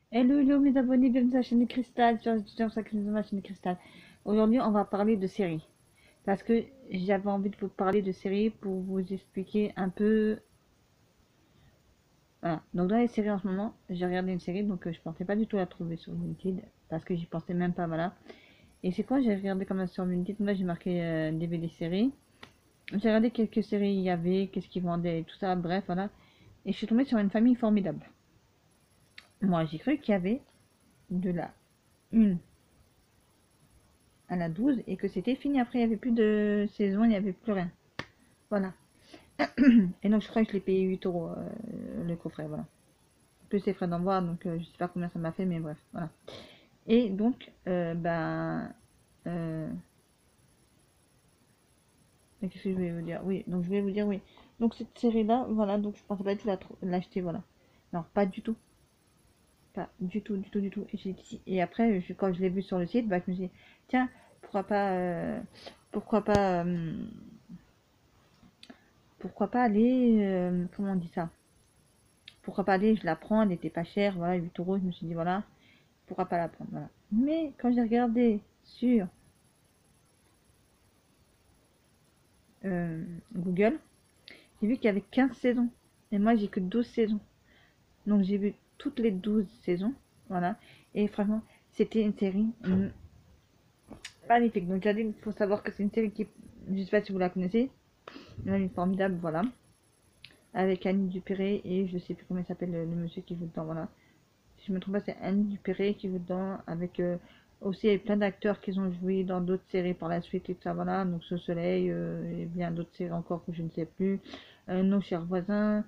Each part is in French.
Hello, hello mes abonnés, bienvenue sur la chaîne de Cristal, sur la chaîne de Cristal. Aujourd'hui, on va parler de séries. Parce que j'avais envie de vous parler de séries pour vous expliquer un peu. Voilà. Donc, dans les séries en ce moment, j'ai regardé une série, donc je pensais pas du tout la trouver sur Vinted. Parce que j'y pensais même pas, voilà. Et c'est quoi, j'ai regardé comme ça sur Vinted. Moi, j'ai marqué DVD séries. J'ai regardé quelques séries il y avait, qu'est-ce qu'ils vendaient, tout ça, bref, voilà. Et je suis tombée sur une famille formidable. Moi, j'ai cru qu'il y avait de la une à la 12 et que c'était fini. Après, il n'y avait plus de saison, il n'y avait plus rien. Voilà. Et donc, je crois que je l'ai payé 8 euros le coffret. Voilà. Plus les frais d'envoi, donc je sais pas combien ça m'a fait, mais bref. Voilà. Et donc, Euh, qu'est-ce que je vais vous dire? Oui, donc je vais vous dire oui. Donc, cette série-là, voilà, donc je pensais pas du tout l'acheter, voilà. Non, pas du tout. Pas du tout, du tout, du tout. Et après, quand je l'ai vu sur le site, bah, je me suis dit, tiens, pourquoi pas. Pourquoi pas. Pourquoi pas aller. Comment on dit ça? Pourquoi pas aller, je la prends, elle n'était pas chère, voilà, 8 euros, je me suis dit, voilà, pourquoi pas la prendre, voilà. Mais quand j'ai regardé sur euh, Google, j'ai vu qu'il y avait 15 saisons, et moi j'ai que 12 saisons. Donc j'ai vu toutes les 12 saisons, voilà, et franchement, c'était une série magnifique. Donc il faut savoir que c'est une série qui, je sais pas si vous la connaissez, elle est formidable, voilà, avec Annie Dupéré, et je sais plus comment il s'appelle le monsieur qui joue dedans, voilà. Si je me trompe pas, c'est Annie Dupéré qui joue dedans, avec aussi il y a plein d'acteurs qui ont joué dans d'autres séries par la suite et tout ça, voilà, donc Ce Soleil, et bien d'autres séries encore que je ne sais plus, Nos chers voisins,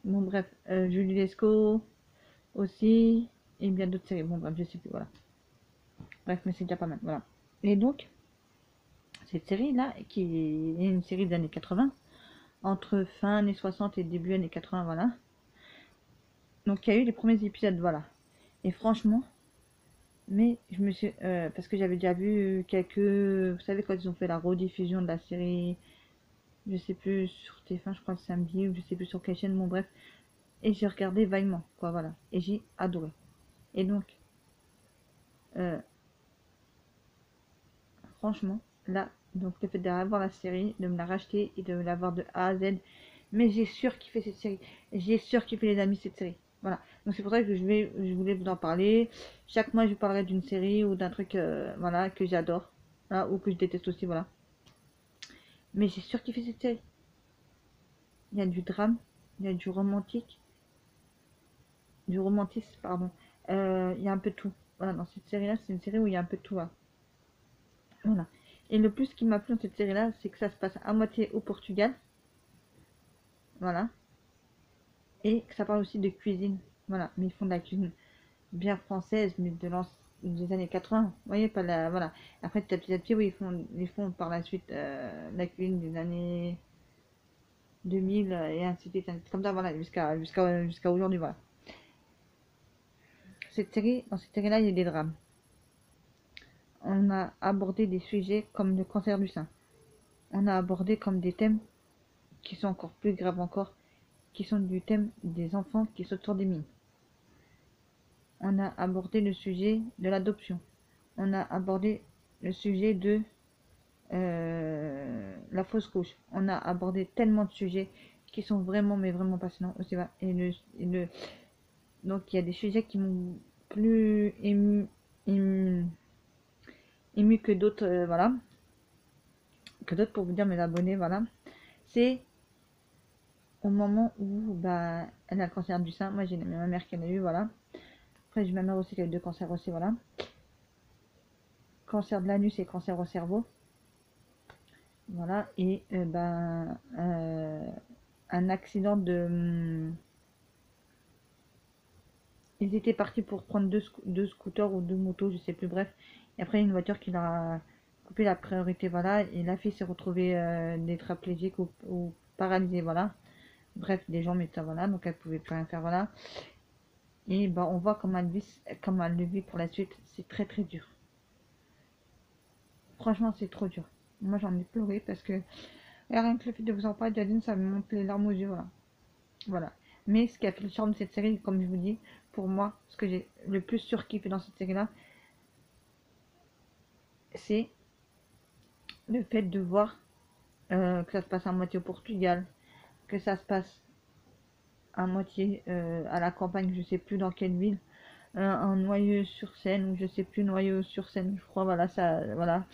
bon bref, Julie Lescaut aussi, et bien d'autres séries, bon bref, je sais plus, voilà. Bref, mais c'est déjà pas mal, voilà. Et donc, cette série-là, qui est une série des années 80, entre fin années 60 et début années 80, voilà. Donc il y a eu les premiers épisodes, voilà. Et franchement, mais je me suis. Parce que j'avais déjà vu quelques. Vous savez, quand ils ont fait la rediffusion de la série, je sais plus, sur TF1, je crois le samedi, ou je sais plus sur quelle chaîne, bon, bref. Et j'ai regardé vaillement, quoi, voilà. Et j'ai adoré. Et donc, euh, franchement, là, donc le fait d'avoir la série, de me la racheter et de l'avoir de A à Z, mais j'ai surkiffé cette série. J'ai surkiffé les amis cette série. Voilà. Donc c'est pour ça que je voulais vous en parler. Chaque mois, je vous parlerai d'une série ou d'un truc, voilà, que j'adore, voilà, ou que je déteste aussi, voilà. Mais j'ai surkiffé cette série. Il y a du drame, il y a du romantisme, pardon. Il y a un peu de tout. Voilà, dans cette série-là, c'est une série où il y a un peu de tout, là. Voilà. Et le plus qui m'a plu dans cette série-là, c'est que ça se passe à moitié au Portugal, voilà, et que ça parle aussi de cuisine, voilà. Mais ils font de la cuisine bien française, mais des années 80. Vous voyez, pas la, voilà. Après, petit à petit, oui, ils font par la suite la cuisine des années 2000 et ainsi de suite, comme ça, voilà, jusqu'à aujourd'hui, voilà. Dans cette série-là, il y a des drames. On a abordé des sujets comme le cancer du sein. On a abordé comme des thèmes qui sont encore plus graves encore, qui sont du thème des enfants qui sautent sur des mines. On a abordé le sujet de l'adoption. On a abordé le sujet de la fausse couche. On a abordé tellement de sujets qui sont vraiment, mais vraiment passionnants aussi. Donc il y a des sujets qui m'ont plus ému, ému que d'autres, voilà, que d'autres pour vous dire mes abonnés, voilà. C'est au moment où bah, elle a le cancer du sein. Moi j'ai ma mère qui en a eu, voilà. Après j'ai ma mère aussi qui a eu deux cancers aussi, voilà. Cancer de l'anus et cancer au cerveau. Voilà, et un accident de. Ils étaient partis pour prendre deux scooters ou deux motos, je sais plus, bref. Et après, une voiture qui leur a coupé la priorité, voilà. Et la fille s'est retrouvée tétraplégique ou paralysée, voilà. Bref, des gens, mais ça, voilà. Donc, elle pouvait plus rien faire, voilà. Et bah, on voit comment elle le vit pour la suite. C'est très, très dur. Franchement, c'est trop dur. Moi, j'en ai pleuré parce que rien que le fait de vous en parler, Jadine, ça me monte les larmes aux yeux, voilà. Voilà. Mais ce qui a fait le charme de cette série, comme je vous dis, pour moi, ce que j'ai le plus surkiffé dans cette série-là, c'est le fait de voir que ça se passe à moitié au Portugal, que ça se passe à moitié à la campagne, je sais plus dans quelle ville, un Noyeux-sur-Seine, ou je sais plus, Noyeux-sur-Seine, je crois, voilà, ça, voilà,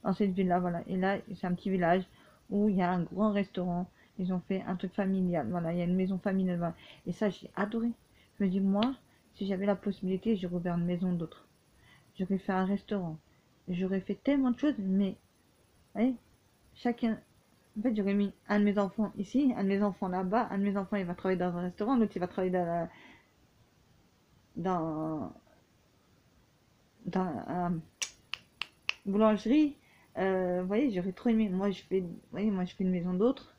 dans cette ville-là, voilà. Et là, c'est un petit village où il y a un grand restaurant, ils ont fait un truc familial, voilà, il y a une maison familiale, voilà. Et ça, j'ai adoré. Je me dis, moi, si j'avais la possibilité, j'aurais ouvert une maison d'autre. J'aurais fait un restaurant. J'aurais fait tellement de choses, mais, vous voyez, chacun, en fait, j'aurais mis un de mes enfants ici, un de mes enfants là-bas, un de mes enfants il va travailler dans un restaurant, l'autre il va travailler dans, dans la boulangerie. Vous voyez, j'aurais trop aimé. Moi, vous voyez, moi, je fais une maison d'autre.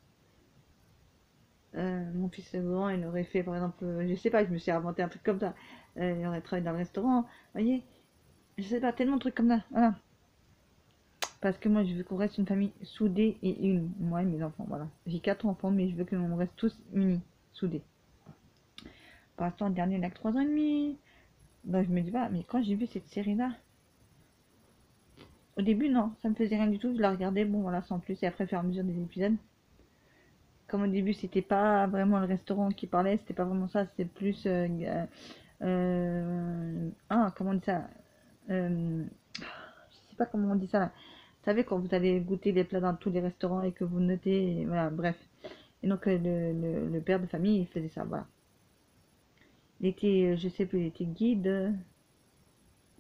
Mon fils est grand, il aurait fait, par exemple, je sais pas, je me suis inventé un truc comme ça. Il aurait travaillé dans le restaurant. Vous voyez, je sais pas, tellement de trucs comme ça. Voilà. Parce que moi, je veux qu'on reste une famille soudée et unie. Moi et mes enfants, voilà. J'ai 4 enfants, mais je veux qu'on reste tous unis, soudés. Pour l'instant, le dernier, il a que 3 ans et demi. Donc je me dis, bah, mais quand j'ai vu cette série-là, au début, non, ça me faisait rien du tout. Je la regardais, bon, voilà, sans plus. Et après, au fur et à mesure des épisodes, comme au début, c'était pas vraiment le restaurant qui parlait, c'était pas vraiment ça, c'était plus. Comment on dit ça Je sais pas comment on dit ça là. Vous savez, quand vous allez goûter les plats dans tous les restaurants et que vous notez, et voilà, bref. Et donc, le père de famille, il faisait ça, voilà. Il était, je sais plus, il était guide,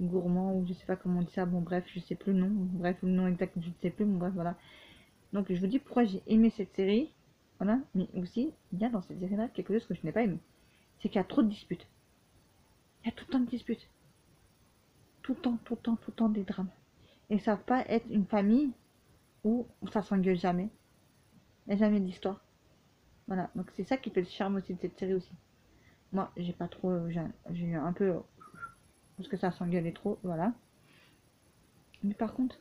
gourmand, ou je sais pas comment on dit ça, bon, bref, je sais plus le nom, bref, le nom exact, je ne sais plus, bon, bref, voilà. Donc, je vous dis pourquoi j'ai aimé cette série, voilà, mais aussi, il y a dans cette série-là quelque chose que je n'ai pas aimé. C'est qu'il y a trop de disputes. Il y a tout le temps de disputes. Tout le temps, tout le temps, tout le temps des drames. Et ça va pas être une famille où ça s'engueule jamais. Il n'y a jamais d'histoire. Voilà, donc c'est ça qui fait le charme aussi de cette série aussi. Moi, j'ai pas trop, j'ai eu un peu, parce que ça s'engueulait trop, voilà. Mais par contre,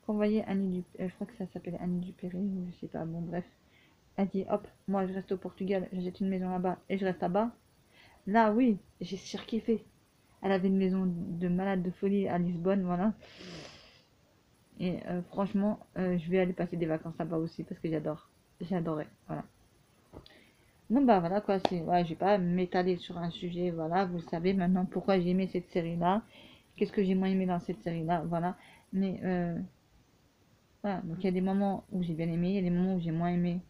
quand vous voyez Annie je crois que ça s'appelle Annie Dupéré, ou je sais pas, bon bref. Elle dit, hop, moi je reste au Portugal, j'achète une maison là-bas, et je reste là-bas. Là, oui, j'ai surkiffé. Elle avait une maison de malade de folie à Lisbonne, voilà. Et franchement, je vais aller passer des vacances là-bas aussi parce que j'adore. J'adorais, voilà. Non, bah voilà quoi, ouais, je vais pas m'étaler sur un sujet, voilà. Vous savez maintenant pourquoi j'ai aimé cette série-là. Qu'est-ce que j'ai moins aimé dans cette série-là, voilà. Mais voilà, donc il y a des moments où j'ai bien aimé, il y a des moments où j'ai moins aimé,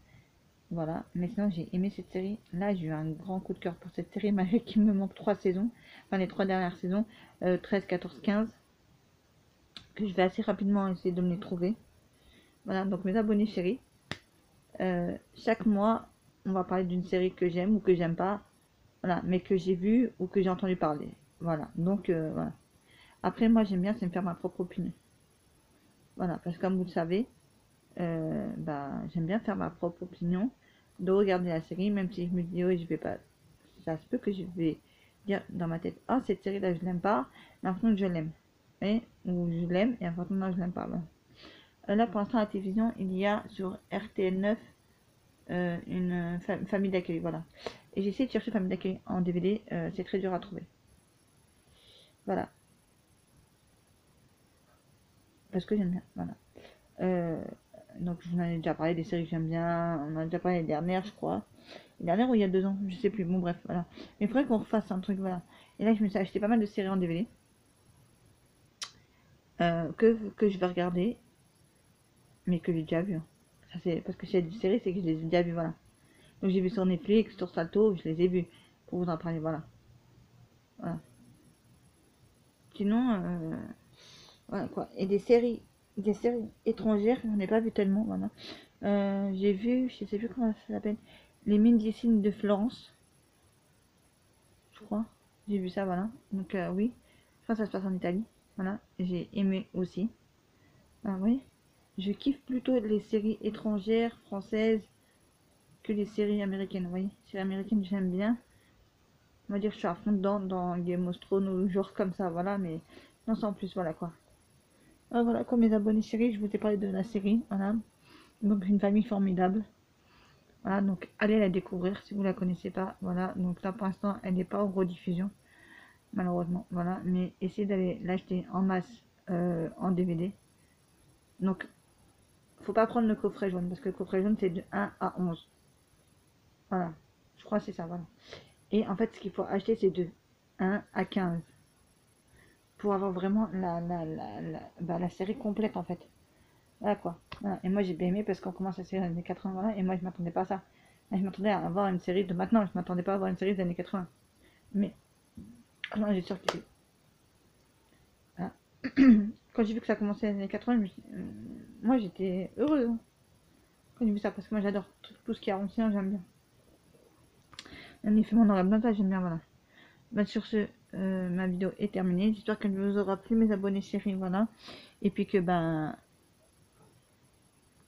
voilà. Mais sinon, j'ai aimé cette série. Là, j'ai eu un grand coup de cœur pour cette série, malgré qu'il me manque 3 saisons, enfin les 3 dernières saisons, 13, 14, 15, que je vais assez rapidement essayer de me les trouver. Voilà, donc mes abonnés chéris, chaque mois, on va parler d'une série que j'aime ou que j'aime pas, voilà, mais que j'ai vu ou que j'ai entendu parler. Voilà, donc voilà. Après, moi, j'aime bien, c'est me faire ma propre opinion. Voilà, parce que comme vous le savez, bah, j'aime bien faire ma propre opinion, de regarder la série, même si je me dis, oui, je vais pas. Ça se peut que je vais dire dans ma tête, ah, cette série-là, je l'aime pas, mais en fait, je l'aime. Ou je l'aime, et en fait, non, je l'aime pas. Bon. Là, pour l'instant, à la télévision, il y a sur RTL9 une famille d'accueil, voilà. Et j'ai essayé de chercher famille d'accueil en DVD, c'est très dur à trouver. Voilà, parce que j'aime bien, voilà. Euh, donc, je vous en ai déjà parlé des séries que j'aime bien, on en a déjà parlé les dernières, je crois. Les dernières ou il y a 2 ans, je sais plus, bon, bref, voilà. Mais il faudrait qu'on refasse un truc, voilà. Et là, je me suis acheté pas mal de séries en DVD que je vais regarder, mais que j'ai déjà vu. Hein. Ça, c'est parce que c'est des séries, c'est que je les ai déjà vues, voilà. Donc, j'ai vu sur Netflix, sur Salto, je les ai vues pour vous en parler, voilà. Voilà. Sinon, voilà quoi. Et des séries étrangères, j'en ai pas vu tellement, voilà. J'ai vu, je sais plus comment ça s'appelle, Les Médecines de Florence, je crois. J'ai vu ça, voilà. Donc oui, je crois que ça se passe en Italie, voilà. J'ai aimé aussi. Ah oui, je kiffe plutôt les séries étrangères, françaises, que les séries américaines, oui. Les séries américaines, j'aime bien. On va dire que je suis à fond dedans, dans Game of Thrones ou genre comme ça, voilà. Mais non, sans plus, voilà quoi. Ah, voilà, comme mes abonnés séries, je vous ai parlé de la série, voilà. Donc une famille formidable. Voilà, donc allez la découvrir si vous la connaissez pas. Voilà, donc là pour l'instant elle n'est pas en rediffusion, malheureusement. Voilà, mais essayez d'aller l'acheter en masse en DVD. Donc faut pas prendre le coffret jaune parce que le coffret jaune c'est de 1 à 11. Voilà, je crois que c'est ça, voilà. Et en fait ce qu'il faut acheter c'est de 1 à 15 pour avoir vraiment la série complète en fait. Voilà quoi. Voilà. Et moi j'ai bien aimé parce qu'on commence la série des années 80, voilà, et moi je m'attendais pas à ça. Je m'attendais à avoir une série de maintenant, je m'attendais pas à avoir une série des années 80. Mais non, j'ai surkiffé. Voilà. Quand j'ai vu que ça commençait les années 80, moi j'étais heureuse hein, quand j'ai vu ça parce que moi j'adore tout ce qui est ancien, j'aime bien. Même les films en noir et blanc, j'aime bien, voilà. Bah, sur ce, ma vidéo est terminée. J'espère qu'elle vous aura plu, mes abonnés chéris, voilà. Et puis que ben,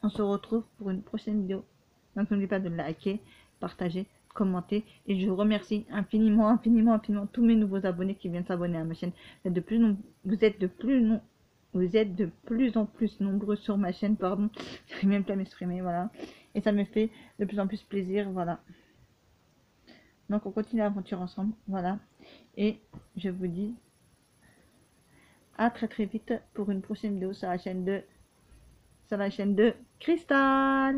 on se retrouve pour une prochaine vidéo. Donc n'oubliez pas de liker, partager, commenter. Et je vous remercie infiniment, infiniment, infiniment tous mes nouveaux abonnés qui viennent s'abonner à ma chaîne. Vous êtes de plus en plus nombreux sur ma chaîne, pardon. J'arrive même pas à m'exprimer, voilà. Et ça me fait de plus en plus plaisir, voilà. Donc on continue l'aventure ensemble, voilà. Et je vous dis à très très vite pour une prochaine vidéo sur la chaîne de Cristal.